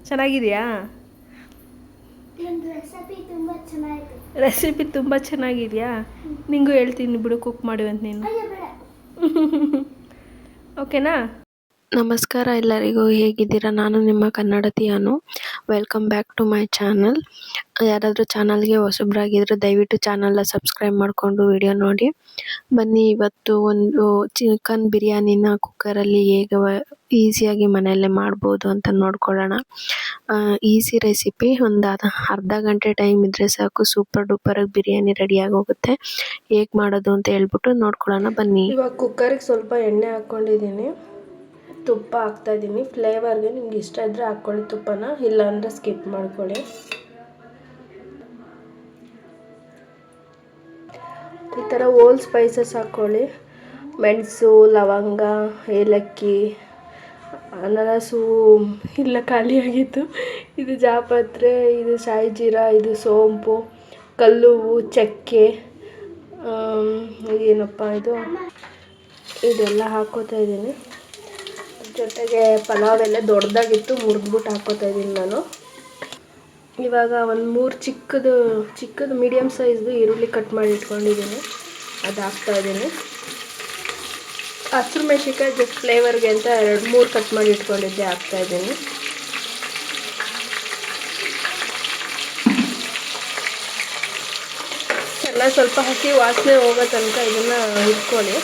ಚೆನ್ನಾಗಿದೆಯಾ? ರೆಸಿಪಿ ತುಂಬ ಚೆನ್ನಾಗಿದೆಯಾ? ನಿಂಗೂ ಹೇಳ್ತೀನಿ ಬಿಡು, ಕುಕ್ ಮಾಡು ಅಂತ ನೀನು. ಓಕೆನಾ? ನಮಸ್ಕಾರ ಎಲ್ಲರಿಗೂ, ಹೇಗಿದ್ದೀರಾ? ನಾನು ನಿಮ್ಮ ಕನ್ನಡತಿ Anu. Welcome back to my channel. ಯಾರಾದರೂ ಚಾನಲ್ಗೆ ಹೊಸಬ್ರಾಗಿದ್ದರೆ ದಯವಿಟ್ಟು ಚಾನಲ್ನ ಸಬ್ಸ್ಕ್ರೈಬ್ ಮಾಡಿಕೊಂಡು ವಿಡಿಯೋ ನೋಡಿ. ಬನ್ನಿ, ಇವತ್ತು ಒಂದು ಚಿಕನ್ ಬಿರಿಯಾನಿನ ಕುಕ್ಕರಲ್ಲಿ ಹೇಗೆ ಈಸಿಯಾಗಿ ಮನೆಯಲ್ಲೇ ಮಾಡ್ಬೋದು ಅಂತ ನೋಡ್ಕೊಳ್ಳೋಣ. Easy recipe. ಒಂದು ಅರ್ಧ ಗಂಟೆ ಟೈಮ್ ಇದ್ದರೆ ಸಾಕು, ಸೂಪರ್ ಡೂಪರಾಗಿ ಬಿರಿಯಾನಿ ರೆಡಿಯಾಗಿ ಹೋಗುತ್ತೆ. ಹೇಗೆ ಮಾಡೋದು ಅಂತ ಹೇಳ್ಬಿಟ್ಟು ನೋಡ್ಕೊಳ್ಳೋಣ ಬನ್ನಿ. ಇವಾಗ ಕುಕ್ಕರಿಗೆ ಸ್ವಲ್ಪ ಎಣ್ಣೆ ಹಾಕ್ಕೊಂಡಿದ್ದೀನಿ, ತುಪ್ಪ ಹಾಕ್ತಾಯಿದ್ದೀನಿ ಫ್ಲೇವರ್ಗೆ. ನಿಮ್ಗೆ ಇಷ್ಟ ಇದ್ದರೆ ಹಾಕ್ಕೊಳ್ಳಿ ತುಪ್ಪನ, ಇಲ್ಲಾಂದರೆ ಸ್ಕಿಪ್ ಮಾಡ್ಕೊಳ್ಳಿ. ಈ ಥರ ಹೋಲ್ ಸ್ಪೈಸಸ್ ಹಾಕ್ಕೊಳ್ಳಿ. ಮೆಣಸು, ಲವಂಗ, ಏಲಕ್ಕಿ, ಅನಾನಸು ಇಲ್ಲ ಖಾಲಿಯಾಗಿತ್ತು. ಇದು ಜಾಪತ್ರೆ, ಇದು ಶಾಯಿ ಜೀರಾ, ಇದು ಸೋಂಪು, ಕಲ್ಲುವು, ಚಕ್ಕೆ, ಇದೇನಪ್ಪ ಇದೆಲ್ಲ ಹಾಕ್ಕೋತಾ ಇದ್ದೀನಿ. ಜೊತೆಗೆ ಪಲಾವ್ ಎಲ್ಲ ದೊಡ್ಡದಾಗಿತ್ತು, ಮುರಿದ್ಬಿಟ್ಟು ಹಾಕ್ಕೋತಾ ಇದ್ದೀನಿ ನಾನು. ಇವಾಗ ಒಂದು 3 ಚಿಕ್ಕದು ಮೀಡಿಯಮ್ ಸೈಜ್ದು ಈರುಳ್ಳಿ ಕಟ್ ಮಾಡಿ ಇಟ್ಕೊಂಡಿದ್ದೀನಿ, ಅದು ಹಾಕ್ತಾಯಿದ್ದೀನಿ. ಹಸಿರು ಮೆಣಸಿನ್ಕಾಯಿ ಜಸ್ಟ್ ಫ್ಲೇವರ್ಗೆ ಅಂತ 2-3 ಕಟ್ ಮಾಡಿ ಇಟ್ಕೊಂಡಿದ್ದೆ, ಹಾಕ್ತಾಯಿದ್ದೀನಿ. ಚೆನ್ನಾಗಿ ಸ್ವಲ್ಪ ಹಸಿ ವಾಸನೆ ಹೋಗೋ ತನಕ ಇದನ್ನು ಇಟ್ಕೊಳ್ಳಿ.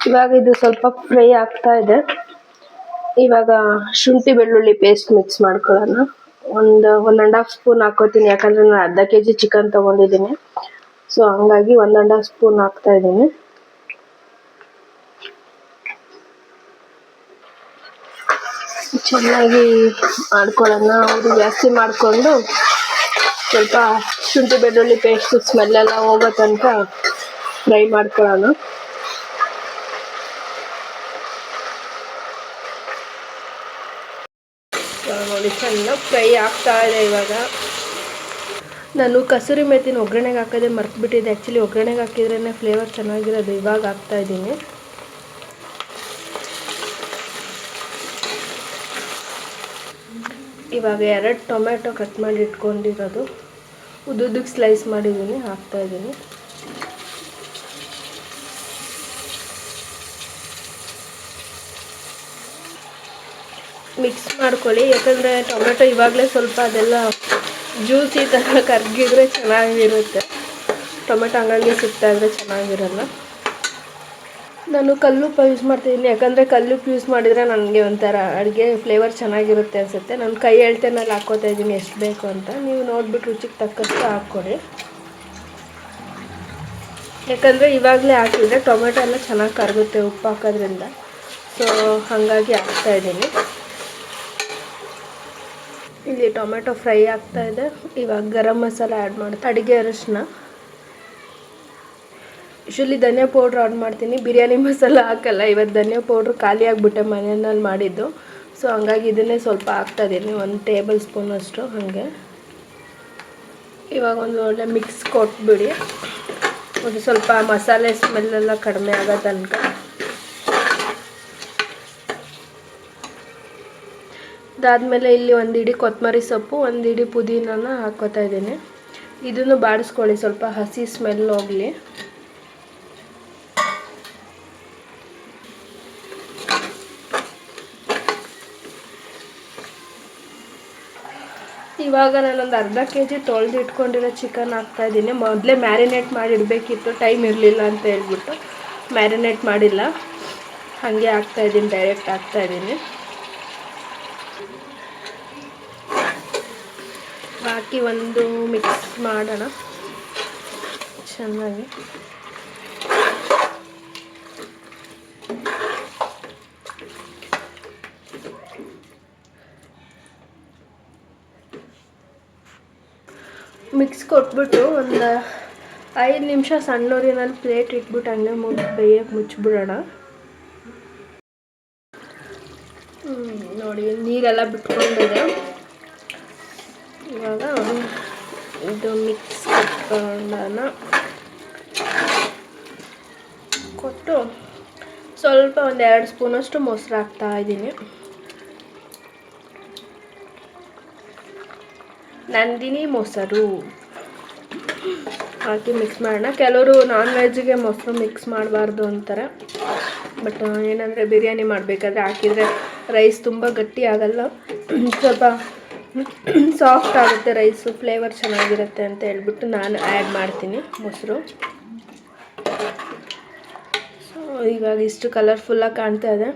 ಇವಾಗ ಇದು ಸ್ವಲ್ಪ ಫ್ರೈ ಆಗ್ತಾ ಇದೆ. ಇವಾಗ ಶುಂಠಿ ಬೆಳ್ಳುಳ್ಳಿ ಪೇಸ್ಟ್ ಮಿಕ್ಸ್ ಮಾಡ್ಕೊಳ್ಳೋಣ. ಒಂದು 1.5 ಸ್ಪೂನ್ ಹಾಕೋತೀನಿ, ಯಾಕಂದರೆ ನಾನು ಅರ್ಧ kg ಚಿಕನ್ ತೊಗೊಂಡಿದ್ದೀನಿ. ಸೊ ಹಂಗಾಗಿ 1.5 ಸ್ಪೂನ್ ಹಾಕ್ತಾ ಇದ್ದೀನಿ. ಚೆನ್ನಾಗಿ ಮಾಡ್ಕೊಳ್ಳೋಣ. ಅದು ಜಾಸ್ತಿ ಮಾಡಿಕೊಂಡು ಸ್ವಲ್ಪ ಶುಂಠಿ ಬೆಳ್ಳುಳ್ಳಿ ಪೇಸ್ಟ್ ಸ್ಮೆಲ್ಲೆಲ್ಲ ಹೋಗೋ ತನಕ ಫ್ರೈ ಮಾಡ್ಕೊಳ್ಳೋಣ. ನೋಡಿ, ಚೆನ್ನಾಗಿ ಫ್ರೈ ಆಗ್ತಾ ಇದೆ. ಇವಾಗ ನಾನು ಕಸೂರಿ ಮೆಥಿನ ಒಗ್ಗರಣೆಗೆ ಹಾಕೋದೇ ಮರ್ತುಬಿಟ್ಟಿದ್ದೆ. ಆ್ಯಕ್ಚುಲಿ ಒಗ್ಗರಣೆಗೆ ಹಾಕಿದ್ರೇ ಫ್ಲೇವರ್ ಚೆನ್ನಾಗಿರೋದು. ಇವಾಗ ಹಾಕ್ತಾಯಿದ್ದೀನಿ. ಇವಾಗ 2 ಟೊಮೆಟೊ ಕಟ್ ಮಾಡಿ ಇಟ್ಕೊಂಡಿರೋದು ಉದ್ದುದ್ದಕ್ಕೆ ಸ್ಲೈಸ್ ಮಾಡಿದ್ದೀನಿ, ಹಾಕ್ತಾಯಿದ್ದೀನಿ. ಮಿಕ್ಸ್ ಮಾಡ್ಕೊಳ್ಳಿ, ಯಾಕಂದರೆ ಟೊಮೆಟೊ ಇವಾಗಲೇ ಸ್ವಲ್ಪ ಅದೆಲ್ಲ ಜ್ಯೂಸಿ ಥರ ಕರಗಿದ್ರೆ ಚೆನ್ನಾಗಿರುತ್ತೆ. ಟೊಮೆಟೊ ಹಂಗಾಗಿ ಸಿಗ್ತಾಯಿದ್ರೆ ಚೆನ್ನಾಗಿರಲ್ಲ. ನಾನು ಕಲ್ಲುಪ್ಪು ಯೂಸ್ ಮಾಡ್ತಿದ್ದೀನಿ, ಯಾಕಂದರೆ ಕಲ್ಲುಪ್ಪು ಯೂಸ್ ಮಾಡಿದರೆ ನನಗೆ ಒಂಥರ ಅಡುಗೆ ಫ್ಲೇವರ್ ಚೆನ್ನಾಗಿರುತ್ತೆ ಅನಿಸುತ್ತೆ. ನಾನು ಕೈ ಎಳ್ತೆನಲ್ಲಿ ಹಾಕ್ಕೋತಾ ಇದ್ದೀನಿ ಎಷ್ಟು ಬೇಕು ಅಂತ. ನೀವು ನೋಡಿಬಿಟ್ಟು ರುಚಿಗೆ ತಕ್ಕಷ್ಟು ಹಾಕ್ಕೊಡಿ. ಯಾಕಂದರೆ ಇವಾಗಲೇ ಹಾಕಿದರೆ ಟೊಮೆಟೊ ಎಲ್ಲ ಚೆನ್ನಾಗಿ ಕರಗುತ್ತೆ ಉಪ್ಪು ಹಾಕೋದ್ರಿಂದ. ಸೊ ಹಾಗಾಗಿ ಹಾಕ್ತಾಯಿದ್ದೀನಿ. ಇಲ್ಲಿ ಟೊಮೆಟೊ ಫ್ರೈ ಆಗ್ತಾಯಿದೆ. ಇವಾಗ ಗರಂ ಮಸಾಲ ಆ್ಯಡ್ ಮಾಡ್ತೀನಿ, ಅಡುಗೆ ಅರಿಶಿನ. ಯೂಶ್ವಲಿ ಧನಿಯಾ ಪೌಡ್ರ್ ಆ್ಯಡ್ ಮಾಡ್ತೀನಿ, ಬಿರಿಯಾನಿ ಮಸಾಲ ಹಾಕಲ್ಲ. ಇವತ್ತು ಧನಿಯಾ ಪೌಡ್ರ್ ಖಾಲಿ ಆಗಿಬಿಟ್ಟೆ ಮನೆಯಲ್ಲಿ ಮಾಡಿದ್ದು. ಸೊ ಹಂಗಾಗಿ ಇದನ್ನೇ ಸ್ವಲ್ಪ ಹಾಕ್ತಾಯಿದ್ದೀನಿ, 1 ಟೇಬಲ್ ಸ್ಪೂನ್ ಅಷ್ಟು. ಹಾಗೆ ಇವಾಗ ಒಂದು ಒಳ್ಳೆ ಮಿಕ್ಸ್ ಕೊಟ್ಬಿಡಿ, ಒಂದು ಸ್ವಲ್ಪ ಮಸಾಲೆ ಸ್ಮೆಲ್ಲೆಲ್ಲ ಕಡಿಮೆ ಆಗೋ ತನಕ. ಅದಾದಮೇಲೆ ಇಲ್ಲಿ 1 ಹಿಡಿ ಕೊತ್ತಂಬರಿ ಸೊಪ್ಪು, 1 ಹಿಡಿ ಪುದೀನನ ಹಾಕ್ಕೋತಾ ಇದ್ದೀನಿ. ಇದನ್ನು ಬಾಡಿಸ್ಕೊಳ್ಳಿ, ಸ್ವಲ್ಪ ಹಸಿ ಸ್ಮೆಲ್ ಹೋಗಲಿ. ಇವಾಗ ನಾನೊಂದು ಅರ್ಧ kg ತೊಳೆದು ಇಟ್ಕೊಂಡಿರೋ ಚಿಕನ್ ಹಾಕ್ತಾಯಿದ್ದೀನಿ. ಮೊದಲೇ ಮ್ಯಾರಿನೇಟ್ ಮಾಡಿ ಇಡಬೇಕಿತ್ತು, ಟೈಮ್ ಇರಲಿಲ್ಲ ಅಂತ ಹೇಳ್ಬಿಟ್ಟು ಮ್ಯಾರಿನೇಟ್ ಮಾಡಿಲ್ಲ, ಹಾಗೆ ಹಾಕ್ತಾಯಿದ್ದೀನಿ, ಡೈರೆಕ್ಟ್ ಹಾಕ್ತಾಯಿದ್ದೀನಿ. ಹಾಕಿ ಒಂದು ಮಿಕ್ಸ್ ಮಾಡೋಣ ಚೆನ್ನಾಗಿ. ಮಿಕ್ಸ್ ಕೊಟ್ಬಿಟ್ಟು ಒಂದು 5 ನಿಮಿಷ ಸಣ್ಣೂರಿನಲ್ಲಿ ಪ್ಲೇಟ್ ಇಟ್ಬಿಟ್ಟು ಹಂಗೆ ಬೇಯಕ್ಕೆ ಮುಚ್ಚಿಬಿಡೋಣ. ನೋಡಿ, ನೀರೆಲ್ಲ ಬಿಟ್ಕೊಂಡಿದೆ. ಇವಾಗ ಇದು ಮಿಕ್ಸ್ ಕೊಟ್ಕೊಳ್ಳೋಣ. ಕೊಟ್ಟು ಸ್ವಲ್ಪ ಒಂದು 2 ಸ್ಪೂನಷ್ಟು ಮೊಸರು ಹಾಕ್ತಾ ಇದ್ದೀನಿ. ನಂದಿನಿ ಮೊಸರು ಹಾಕಿ ಮಿಕ್ಸ್ ಮಾಡೋಣ. ಕೆಲವರು ನಾನ್ ವೆಜ್ಗೆ ಮೊಸರು ಮಿಕ್ಸ್ ಮಾಡಬಾರ್ದು ಅಂತಾರೆ, ಬಟ್ ಏನಂದರೆ ಬಿರಿಯಾನಿ ಮಾಡಬೇಕಾದ್ರೆ ಹಾಕಿದರೆ ರೈಸ್ ತುಂಬ ಗಟ್ಟಿ ಆಗಲ್ಲ, ಸ್ವಲ್ಪ ಸಾಫ್ಟ್ ಆಗುತ್ತೆ ರೈಸು, ಫ್ಲೇವರ್ ಚೆನ್ನಾಗಿರುತ್ತೆ ಅಂತ ಹೇಳ್ಬಿಟ್ಟು ನಾನು ಆ್ಯಡ್ ಮಾಡ್ತೀನಿ ಮೊಸರು. ಸೊ ಇವಾಗ ಇಷ್ಟು ಕಲರ್ಫುಲ್ಲಾಗಿ ಕಾಣ್ತಾ ಇದೆ.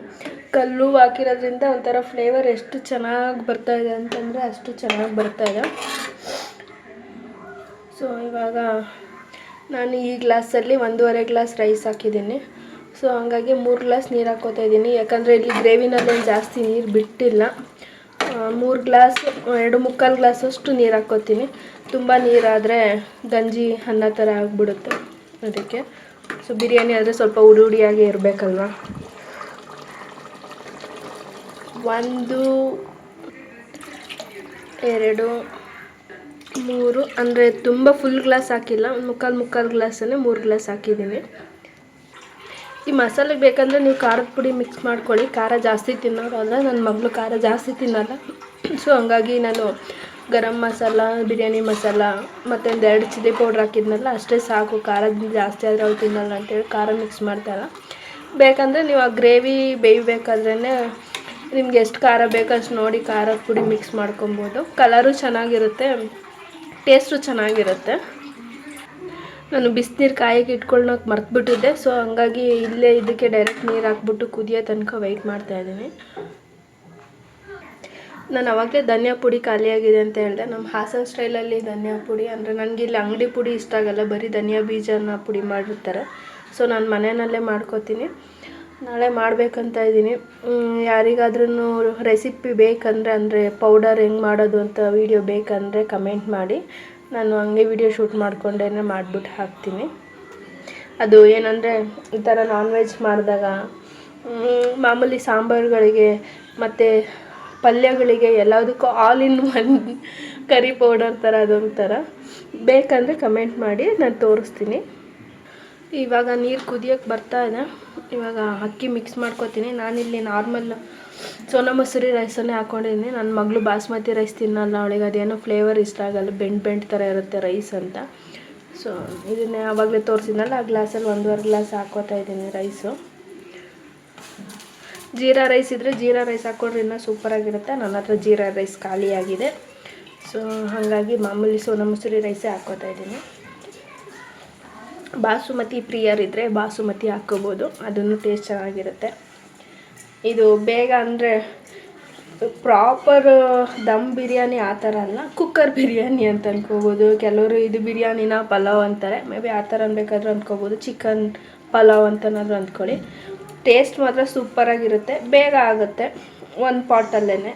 ಕಲ್ಲು ಹಾಕಿರೋದ್ರಿಂದ ಒಂಥರ ಫ್ಲೇವರ್ ಎಷ್ಟು ಚೆನ್ನಾಗಿ ಬರ್ತಾಯಿದೆ ಅಂತಂದರೆ ಅಷ್ಟು ಚೆನ್ನಾಗಿ ಬರ್ತಾಯಿದೆ. ಸೊ ಇವಾಗ ನಾನು ಈ ಗ್ಲಾಸಲ್ಲಿ 1.5 ಗ್ಲಾಸ್ ರೈಸ್ ಹಾಕಿದ್ದೀನಿ. ಸೊ ಹಂಗಾಗಿ 3 ಗ್ಲಾಸ್ ನೀರು ಹಾಕ್ಕೋತಾ ಇದ್ದೀನಿ, ಯಾಕಂದರೆ ಇಲ್ಲಿ ಗ್ರೇವಿನಲ್ಲೇನು ಜಾಸ್ತಿ ನೀರು ಬಿಟ್ಟಿಲ್ಲ. 3 ಗ್ಲಾಸ್ 2.25 ಗ್ಲಾಸಷ್ಟು ನೀರು ಹಾಕ್ಕೋತೀನಿ. ತುಂಬ ನೀರಾದರೆ ಗಂಜಿ ಅನ್ನ ಥರ ಆಗಿಬಿಡುತ್ತೆ ಅದಕ್ಕೆ. ಸೊ ಬಿರಿಯಾನಿ ಆದರೆ ಸ್ವಲ್ಪ ಹುಡಿ ಹುಡಿಯಾಗಿ ಇರಬೇಕಲ್ವ. 1 2 3 ಅಂದರೆ ತುಂಬ ಫುಲ್ ಗ್ಲಾಸ್ ಹಾಕಿಲ್ಲ, ಮುಕ್ಕಾಲು ಗ್ಲಾಸನ್ನೇ 3 ಗ್ಲಾಸ್ ಹಾಕಿದ್ದೀನಿ. ಈ ಮಸಾಲೆಗೆ ಬೇಕಂದರೆ ನೀವು ಖಾರದ ಪುಡಿ ಮಿಕ್ಸ್ ಮಾಡ್ಕೊಳ್ಳಿ. ಖಾರ ಜಾಸ್ತಿ ತಿನ್ನೋರು ಅಂದರೆ ನನ್ನ ಮಗಳು ಖಾರ ಜಾಸ್ತಿ ತಿನ್ನಲ್ಲ, ಸೊ ಹಂಗಾಗಿ ನಾನು ಗರಂ ಮಸಾಲ, ಬಿರಿಯಾನಿ ಮಸಾಲ ಮತ್ತು 2 ಚಿಲ್ಲಿ ಪೌಡ್ರ್ ಹಾಕಿದ್ನಲ್ಲ ಅಷ್ಟೇ ಸಾಕು. ಖಾರ ಜಾಸ್ತಿ ಆದರೆ ಅವ್ರು ತಿನ್ನಲ್ಲ ಅಂತೇಳಿ ಖಾರ ಮಿಕ್ಸ್ ಮಾಡ್ತಾಯಿಲ್ಲ. ಬೇಕಂದರೆ ನೀವು ಆ ಗ್ರೇವಿ ಬೇಯಬೇಕಾದ್ರೇ ನಿಮ್ಗೆ ಎಷ್ಟು ಖಾರ ಬೇಕೋ ಅಷ್ಟು ನೋಡಿ ಖಾರದ ಪುಡಿ ಮಿಕ್ಸ್ ಮಾಡ್ಕೊಬೋದು. ಕಲರು ಚೆನ್ನಾಗಿರುತ್ತೆ, ಟೇಸ್ಟು ಚೆನ್ನಾಗಿರುತ್ತೆ. ನಾನು ಬಿಸಿನೀರು ಕಾಯಿಗೆ ಇಟ್ಕೊಳ್ಳೋಕೆ ಮರ್ತುಬಿಟ್ಟಿದ್ದೆ, ಸೊ ಹಂಗಾಗಿ ಇಲ್ಲೇ ಇದಕ್ಕೆ ಡೈರೆಕ್ಟ್ ನೀರು ಹಾಕ್ಬಿಟ್ಟು ಕುದಿಯೋ ತನಕ ವೆಯ್ಟ್ ಮಾಡ್ತಾಯಿದ್ದೀನಿ. ನಾನು ಅವಾಗಲೇ ಧನಿಯಾ ಪುಡಿ ಖಾಲಿಯಾಗಿದೆ ಅಂತ ಹೇಳಿದೆ. ನಮ್ಮ ಹಾಸನ ಸ್ಟೈಲಲ್ಲಿ ಧನಿಯಾ ಪುಡಿ ಅಂದರೆ ನನಗೆ ಇಲ್ಲಿ ಅಂಗಡಿ ಪುಡಿ ಇಷ್ಟ ಆಗಲ್ಲ, ಬರೀ ಧನಿಯಾ ಬೀಜನ ಪುಡಿ ಮಾಡಿರ್ತಾರೆ. ಸೊ ನಾನು ಮನೆಯಲ್ಲೇ ಮಾಡ್ಕೋತೀನಿ. ನಾಳೆ ಮಾಡಬೇಕಂತ ಇದ್ದೀನಿ. ಯಾರಿಗಾದ್ರೂ ರೆಸಿಪಿ ಬೇಕಂದರೆ ಅಂದರೆ ಪೌಡರ್ ಹೆಂಗೆ ಮಾಡೋದು ಅಂತ ವೀಡಿಯೋ ಬೇಕಂದರೆ ಕಮೆಂಟ್ ಮಾಡಿ, ನಾನು ಹಂಗೆ ವೀಡಿಯೋ ಶೂಟ್ ಮಾಡಿಕೊಂಡೇ ಮಾಡಿಬಿಟ್ಟು ಹಾಕ್ತೀನಿ. ಅದು ಏನಂದರೆ ಈ ಥರ ನಾನ್ ವೆಜ್ ಮಾಡಿದಾಗ ಮಾಮೂಲಿ ಸಾಂಬಾರುಗಳಿಗೆ ಮತ್ತು ಪಲ್ಯಗಳಿಗೆ ಎಲ್ಲದಕ್ಕೂ all in one curry powder ಥರ ಅದೊಂಥರ ಬೇಕಂದರೆ ಕಮೆಂಟ್ ಮಾಡಿ, ನಾನು ತೋರಿಸ್ತೀನಿ. ಇವಾಗ ನೀರು ಕುದಿಯೋಕ್ಕೆ ಬರ್ತಾ ಇದೆ. ಇವಾಗ ಅಕ್ಕಿ ಮಿಕ್ಸ್ ಮಾಡ್ಕೊತೀನಿ. ನಾನಿಲ್ಲಿ ನಾರ್ಮಲ್ ಸೋನಾ ಮಸೂರಿ ರೈಸನ್ನೇ ಹಾಕ್ಕೊಂಡಿದ್ದೀನಿ. ನನ್ನ ಮಗಳು ಬಾಸ್ಮತಿ ರೈಸ್ ತಿನ್ನಲ್ಲ, ಅವಳಿಗೆ ಅದೇನೋ ಫ್ಲೇವರ್ ಇಷ್ಟ ಆಗಲ್ಲ, ಬೆಂಡ್ ಥರ ಇರುತ್ತೆ ರೈಸ್ ಅಂತ. ಸೊ ಇದನ್ನೇ ಆವಾಗಲೇ ತೋರಿಸಿದ್ನಲ್ಲ ಆ ಗ್ಲಾಸಲ್ಲಿ 1.5 ಗ್ಲಾಸ್ ಹಾಕ್ಕೋತಾ ಇದ್ದೀನಿ ರೈಸು. ಜೀರಾ ರೈಸ್ ಇದ್ದರೆ ಜೀರಾ ರೈಸ್ ಹಾಕ್ಕೊಂಡ್ರೆ ಇನ್ನೂ ಸೂಪರಾಗಿರುತ್ತೆ. ನನ್ನ ಹತ್ರ ಜೀರಾ ರೈಸ್ ಖಾಲಿಯಾಗಿದೆ, ಸೊ ಹಾಗಾಗಿ ಮಾಮೂಲಿ ಸೋನಾ ಮಸೂರಿ ರೈಸೇ ಹಾಕ್ಕೋತಾ ಇದ್ದೀನಿ. ಬಾಸುಮತಿ ಪ್ರಿಯರಿದ್ದರೆ ಬಾಸುಮತಿ ಹಾಕ್ಕೋಬೋದು, ಅದನ್ನು ಟೇಸ್ಟ್ ಚೆನ್ನಾಗಿರುತ್ತೆ. ಇದು ಬೇಗ ಅಂದರೆ ಪ್ರಾಪರ್ ದಮ್ ಬಿರಿಯಾನಿ ಆ ಥರ ಅಲ್ಲ, ಕುಕ್ಕರ್ ಬಿರಿಯಾನಿ ಅಂತ ಅಂದ್ಕೋಬೋದು. ಕೆಲವರು ಇದು ಬಿರಿಯಾನಿನ ಪಲಾವ್ ಅಂತಾರೆ, ಮೇ ಬಿ ಆ ಥರ ಅನ್ಬೇಕಾದ್ರೂ ಅಂದ್ಕೋಬೋದು. ಚಿಕನ್ ಪಲಾವ್ ಅಂತನಾದರೂ ಅಂದ್ಕೊಳ್ಳಿ. ಟೇಸ್ಟ್ ಮಾತ್ರ ಸೂಪರಾಗಿರುತ್ತೆ, ಬೇಗ ಆಗುತ್ತೆ ಒಂದು ಪಾಟಲ್ಲೇ.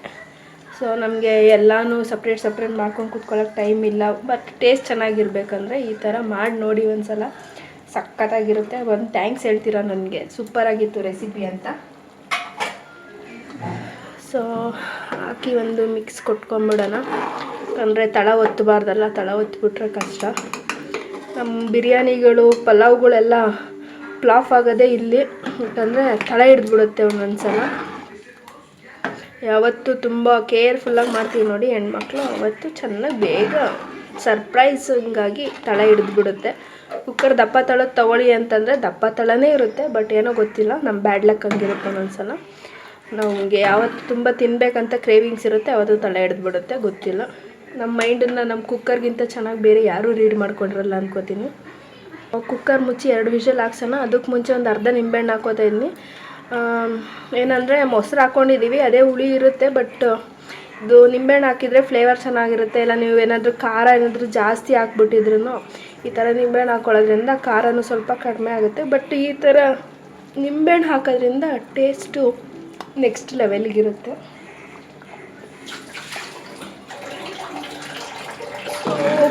ಸೊ ನಮಗೆ ಎಲ್ಲನೂ ಸಪ್ರೇಟ್ ಮಾಡ್ಕೊಂಡು ಕೂತ್ಕೊಳ್ಳೋಕೆ ಟೈಮ್ ಇಲ್ಲ, ಬಟ್ ಟೇಸ್ಟ್ ಚೆನ್ನಾಗಿರ್ಬೇಕಂದ್ರೆ ಈ ಥರ ಮಾಡಿ ನೋಡಿ ಒಂದು ಸಲ, ಸಖತ್ತಾಗಿರುತ್ತೆ. ಒಂದು ಥ್ಯಾಂಕ್ಸ್ ಹೇಳ್ತೀರಾ ನನಗೆ, ಸೂಪರಾಗಿತ್ತು ರೆಸಿಪಿ ಅಂತ. ಸೊ ಹಾಕಿ ಒಂದು ಮಿಕ್ಸ್ ಕೊಟ್ಕೊಂಬಿಡೋಣ, ಅಂದರೆ ತಳ ಒತ್ತಬಾರ್ದಲ್ಲ, ತಳ ಒತ್ತಿಬಿಟ್ರೆ ಕಷ್ಟ. ನಮ್ಮ ಬಿರಿಯಾನಿಗಳು ಪಲಾವ್ಗಳೆಲ್ಲ ಫ್ಲಾಪ್ ಆಗೋದೇ ಇಲ್ಲಿ, ಯಾಕಂದರೆ ತಳ ಹಿಡಿದ್ಬಿಡುತ್ತೆ ಒಂದೊಂದು ಸಲ. ಯಾವತ್ತೂ ತುಂಬ ಕೇರ್ಫುಲ್ಲಾಗಿ ಮಾಡ್ತೀವಿ ನೋಡಿ ಹೆಣ್ಮಕ್ಳು, ಅವತ್ತು ಚೆನ್ನಾಗಿ ಬೇಗ ಸರ್ಪ್ರೈಸ್ ಹಿಂಗಾಗಿ ತಳ ಹಿಡಿದ್ಬಿಡುತ್ತೆ. ಕುಕ್ಕರ್ ದಪ್ಪ ತಳದ ತೊಗೊಳ್ಳಿ ಅಂತಂದರೆ ದಪ್ಪ ತಳನೇ ಇರುತ್ತೆ, ಬಟ್ ಏನೋ ಗೊತ್ತಿಲ್ಲ, ನಮ್ಮ ಬ್ಯಾಡ್ ಲಕ್ ಹಂಗಿರುತ್ತೆ ಒಂದೊಂದು ಸಲ. ನಮಗೆ ಯಾವತ್ತು ತುಂಬ ತಿನ್ನಬೇಕಂತ ಕ್ರೇವಿಂಗ್ಸ್ ಇರುತ್ತೆ, ಅವತ್ತು ತಲೆ ಹಿಡಿದ್ಬಿಡುತ್ತೆ, ಗೊತ್ತಿಲ್ಲ. ನಮ್ಮ ಮೈಂಡನ್ನು ನಮ್ಮ ಕುಕ್ಕರ್ಗಿಂತ ಚೆನ್ನಾಗಿ ಬೇರೆ ಯಾರೂ ರೀಡ್ ಮಾಡ್ಕೊಂಡಿರಲ್ಲ ಅನ್ಕೋತೀನಿ. ಕುಕ್ಕರ್ ಮುಚ್ಚಿ 2 ವಿಷಲ್ ಹಾಕ್ಸೋಣ. ಅದಕ್ಕೆ ಮುಂಚೆ ಒಂದು ಅರ್ಧ ನಿಂಬೆಹಣ್ಣು ಹಾಕ್ಕೋತಾ ಇದ್ದೀನಿ. ಏನಂದರೆ ಮೊಸರು ಹಾಕ್ಕೊಂಡಿದ್ದೀವಿ, ಅದೇ ಹುಳಿ ಇರುತ್ತೆ, ಬಟ್ ಇದು ನಿಂಬೆಹಣ್ಣು ಹಾಕಿದರೆ ಫ್ಲೇವರ್ ಚೆನ್ನಾಗಿರುತ್ತೆ. ಇಲ್ಲ ನೀವು ಏನಾದರೂ ಖಾರ ಏನಾದರೂ ಜಾಸ್ತಿ ಹಾಕ್ಬಿಟ್ಟಿದ್ರು ಈ ಥರ ನಿಂಬೆಹಣ್ಣು ಹಾಕ್ಕೊಳ್ಳೋದ್ರಿಂದ ಖಾರನೂ ಸ್ವಲ್ಪ ಕಡಿಮೆ ಆಗುತ್ತೆ. ಬಟ್ ಈ ಥರ ನಿಂಬೆಹಣ್ಣು ಹಾಕೋದ್ರಿಂದ ಟೇಸ್ಟು ನೆಕ್ಸ್ಟ್ ಲೆವೆಲ್ಗಿರುತ್ತೆ.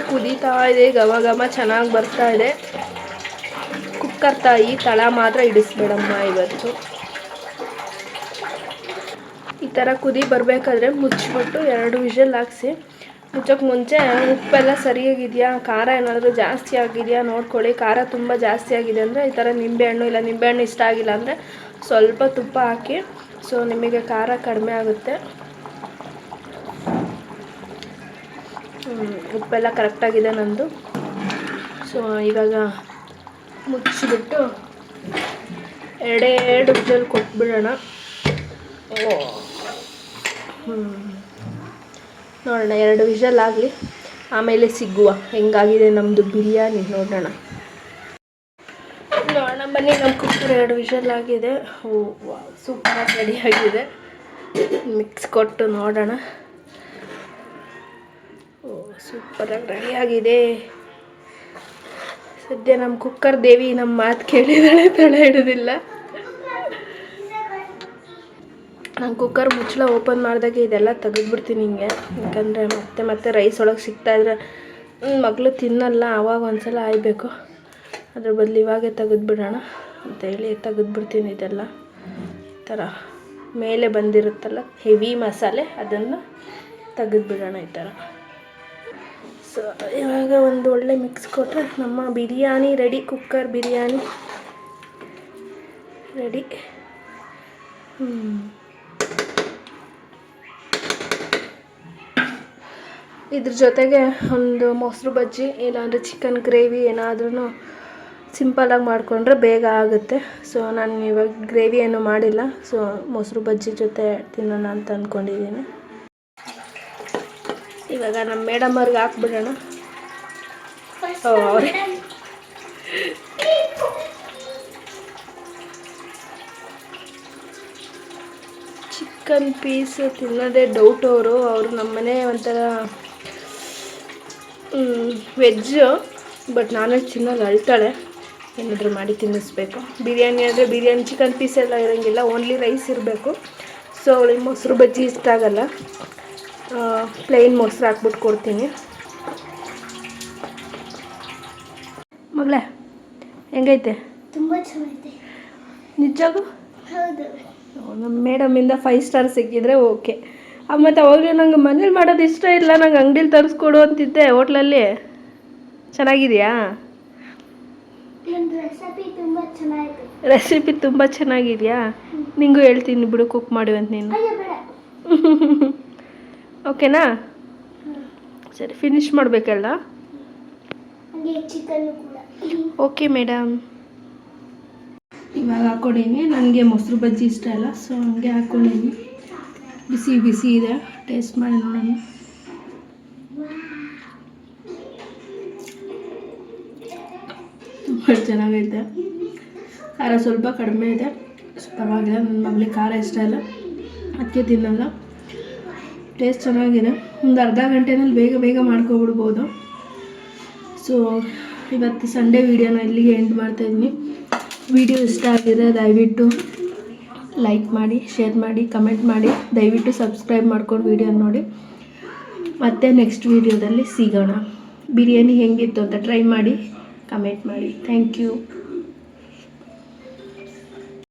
ಕುದೀತಾ ಇದೆ, ಘಮ ಚೆನ್ನಾಗಿ ಬರ್ತಾ ಇದೆ. ಕುಕ್ಕರ್ ತಾಯಿ ತಳ ಮಾತ್ರ ಇಡಿಸ್ಬೇಡಮ್ಮ ಇವತ್ತು. ಈ ಥರ ಕುದಿ ಬರಬೇಕಾದ್ರೆ ಮುಚ್ಚಿಬಿಟ್ಟು 2 ವಿಷಲ್ ಹಾಕ್ಸಿ. ಮುಚ್ಚೋಕ್ಕೆ ಮುಂಚೆ ಉಪ್ಪೆಲ್ಲ ಸರಿಯಾಗಿದೆಯಾ, ಖಾರ ಏನಾದರೂ ಜಾಸ್ತಿ ಆಗಿದೆಯಾ ನೋಡ್ಕೊಳ್ಳಿ. ಖಾರ ತುಂಬ ಜಾಸ್ತಿ ಆಗಿದೆ ಅಂದರೆ ಈ ಥರ ನಿಂಬೆಹಣ್ಣು, ಇಲ್ಲ ನಿಂಬೆಹಣ್ಣು ಇಷ್ಟ ಆಗಿಲ್ಲ ಅಂದರೆ ಸ್ವಲ್ಪ ತುಪ್ಪ ಹಾಕಿ, ಸೊ ನಿಮಗೆ ಖಾರ ಕಡಿಮೆ ಆಗುತ್ತೆ. ಉಪ್ಪೆಲ್ಲ ಕರೆಕ್ಟಾಗಿದೆ ನಂದು. ಸೊ ಇವಾಗ ಮುಚ್ಚಿಬಿಟ್ಟು 2 ವಿಷಲ್ ಕೊಟ್ಬಿಡೋಣ. ನೋಡೋಣ 2 ವಿಷಲ್ ಆಗಲಿ, ಆಮೇಲೆ ಸಿಗುವ ಹೆಂಗಾಗಿದೆ ನಮ್ಮದು ಬಿರಿಯಾನಿ ನೋಡೋಣ. ಬನ್ನಿ, ನಮ್ಮ ಕುಕ್ಕರ್ 2 ವಿಷಲ್ ಆಗಿದೆ. ಸೂಪರಾಗಿ ರೆಡಿಯಾಗಿದೆ. ಮಿಕ್ಸ್ ಕೊಟ್ಟು ನೋಡೋಣ. ಸೂಪರಾಗಿ ರೆಡಿಯಾಗಿದೆ. ಸದ್ಯ ನಮ್ಮ ಕುಕ್ಕರ್ ದೇವಿ ನಮ್ಮ ಮಾತು ಕೇಳಿದಾಳೆ, ತಲೆ ಹಿಡಿದಿಲ್ಲ. ನಾನು ಕುಕ್ಕರ್ ಮುಚ್ಚಳ ಓಪನ್ ಮಾಡಿದಾಗೆ ಇದೆಲ್ಲ ತೆಗೆದ್ಬಿಡ್ತೀನಿ ಹಿಂಗೆ, ಯಾಕಂದರೆ ಮತ್ತೆ ರೈಸ್ ಒಳಗೆ ಸಿಗ್ತಾಯಿದ್ರೆ ಮಗಳು ತಿನ್ನಲ್ಲ. ಆವಾಗ ಒಂದ್ಸಲ ಆಯಬೇಕು. ಅದ್ರ ಬದಲು ಇವಾಗೆ ತೆಗೆದ್ಬಿಡೋಣ ಅಂತೇಳಿ ತೆಗೆದ್ಬಿಡ್ತೀನಿ. ಇದೆಲ್ಲ ಈ ಥರ ಮೇಲೆ ಬಂದಿರುತ್ತಲ್ಲ ಹೆವಿ ಮಸಾಲೆ, ಅದನ್ನು ತೆಗೆದ್ಬಿಡೋಣ ಈ ಥರ. ಸೊ ಇವಾಗ ಒಂದು ಒಳ್ಳೆ ಮಿಕ್ಸ್ ಕೊಟ್ಟರೆ ನಮ್ಮ biryani ready. Cooker biryani ready. ಇದ್ರ ಜೊತೆಗೆ ಒಂದು ಮೊಸರು ಬಜ್ಜಿ ಇಲ್ಲಾಂದರೆ ಚಿಕನ್ ಗ್ರೇವಿ ಏನಾದ್ರೂ ಸಿಂಪಲಾಗಿ ಮಾಡಿಕೊಂಡ್ರೆ ಬೇಗ ಆಗುತ್ತೆ. ಸೊ ನಾನು ಇವಾಗ ಗ್ರೇವಿ ಏನೂ ಮಾಡಿಲ್ಲ. ಸೊ ಮೊಸರು ಬಜ್ಜಿ ಜೊತೆ ತಿನ್ನೋಣ ಅಂತ ಅಂದ್ಕೊಂಡಿದ್ದೀನಿ. ಇವಾಗ ನಮ್ಮ ಮೇಡಮ್ ಅವ್ರಿಗೆ ಹಾಕ್ಬಿಡೋಣ. ಅವ್ರೆ ಚಿಕನ್ ಪೀಸ್ ತಿನ್ನೋದೇ ಡೌಟ್. ಅವರು ನಮ್ಮನೆ ಒಂಥರ ವೆಜ್ಜು, ಬಟ್ ನಾನ್ ವೆಜ್ ತಿನ್ನೋದು ಅಳ್ತಾಳೆ. ಏನಾದರೂ ಮಾಡಿ ತಿನ್ನಿಸ್ಬೇಕು. ಬಿರಿಯಾನಿ ಅಂದರೆ ಬಿರಿಯಾನಿ ಚಿಕನ್ ಪೀಸ್ ಎಲ್ಲ ಇರೋಂಗಿಲ್ಲ, ಓನ್ಲಿ ರೈಸ್ ಇರಬೇಕು. ಸೊ ಅವಳಿಗೆ ಮೊಸರು ಬಜ್ಜಿ ಇಷ್ಟ ಆಗಲ್ಲ. ಪ್ಲೇನ್ ಮೊಸರು ಹಾಕ್ಬಿಟ್ಟು ಕೊಡ್ತೀನಿ. ಮಗಳೇ ಹೆಂಗೈತೆ? ತುಂಬ ಚೆನ್ನಾಗಿದೆ. ನಿಜವಾಗೂ ಹೌದು. ನಮ್ಮ ಮೇಡಮಿಂದ 5 ಸ್ಟಾರ್ ಸಿಕ್ಕಿದ್ರೆ ಓಕೆ. ಮತ್ತು ಅವಾಗಲೇ ನಂಗೆ ಮನೇಲಿ ಮಾಡೋದು ಇಷ್ಟ ಇಲ್ಲ, ನಂಗೆ ಅಂಗಡೀಲಿ ತರಿಸ್ಕೊಡು ಅಂತಿದ್ದೆ. ಹೋಟ್ಲಲ್ಲಿ ಚೆನ್ನಾಗಿದೆಯಾ? ರೆಸಿಪಿ ತುಂಬ ಚೆನ್ನಾಗಿದೆ. ರೆಸಿಪಿ ತುಂಬ ಚೆನ್ನಾಗಿದೆಯಾ? ನಿಂಗೂ ಹೇಳ್ತೀನಿ ಬಿಡು, ಕುಕ್ ಮಾಡಿ ಅಂತ ನೀನು. ಓಕೆನಾ? ಸರಿ, ಫಿನಿಶ್ ಮಾಡಬೇಕಲ್ಲ? ಚಿಕನ್ ಕೂಡ ಓಕೆ ಮೇಡಮ್. ಇವಾಗ ಹಾಕ್ಕೊಂಡೀನಿ. ನನಗೆ ಮೊಸರು ಬಜ್ಜಿ ಇಷ್ಟ ಇಲ್ಲ, ಸೊ ಹಂಗೆ ಹಾಕ್ಕೊಂಡೀನಿ. ಬಿಸಿ ಬಿಸಿ ಇದೆ, ಟೇಸ್ಟ್ ಮಾಡಿ ನೋಡೋಣ. ತುಂಬ ಚೆನ್ನಾಗೈತೆ. ಖಾರ ಸ್ವಲ್ಪ ಕಡಿಮೆ ಇದೆ, ಪರವಾಗಿಲ್ಲ. ನನ್ನ ಮಗಳಿಗೆ ಖಾರ ಇಷ್ಟ ಇಲ್ಲ, ಅದಕ್ಕೆ ತಿನ್ನಲ್ಲ. ಟೇಸ್ಟ್ ಚೆನ್ನಾಗಿದೆ. ಒಂದು ಅರ್ಧ ಗಂಟೆನಲ್ಲಿ ಬೇಗ ಮಾಡ್ಕೊಬಿಡ್ಬೋದು. ಸೊ ಇವತ್ತು ಸಂಡೇ ವೀಡಿಯೋನ ಇಲ್ಲಿಗೆ ಎಂಡ್ ಮಾಡ್ತಾಯಿದ್ದೀನಿ. ವಿಡಿಯೋ ಇಷ್ಟ ಆಗಿದ್ರೆ ದಯವಿಟ್ಟು ಲೈಕ್ ಮಾಡಿ, ಶೇರ್ ಮಾಡಿ, ಕಮೆಂಟ್ ಮಾಡಿ. ದಯವಿಟ್ಟು ಸಬ್ಸ್ಕ್ರೈಬ್ ಮಾಡ್ಕೊಂಡು ವೀಡಿಯೋ ನೋಡಿ. ಮತ್ತೆ ನೆಕ್ಸ್ಟ್ ವೀಡಿಯೋದಲ್ಲಿ ಸಿಗೋಣ. ಬಿರಿಯಾನಿ ಹೆಂಗಿತ್ತು ಅಂತ ಟ್ರೈ ಮಾಡಿ ಕಮೆಂಟ್ ಮಾಡಿ. Thank you.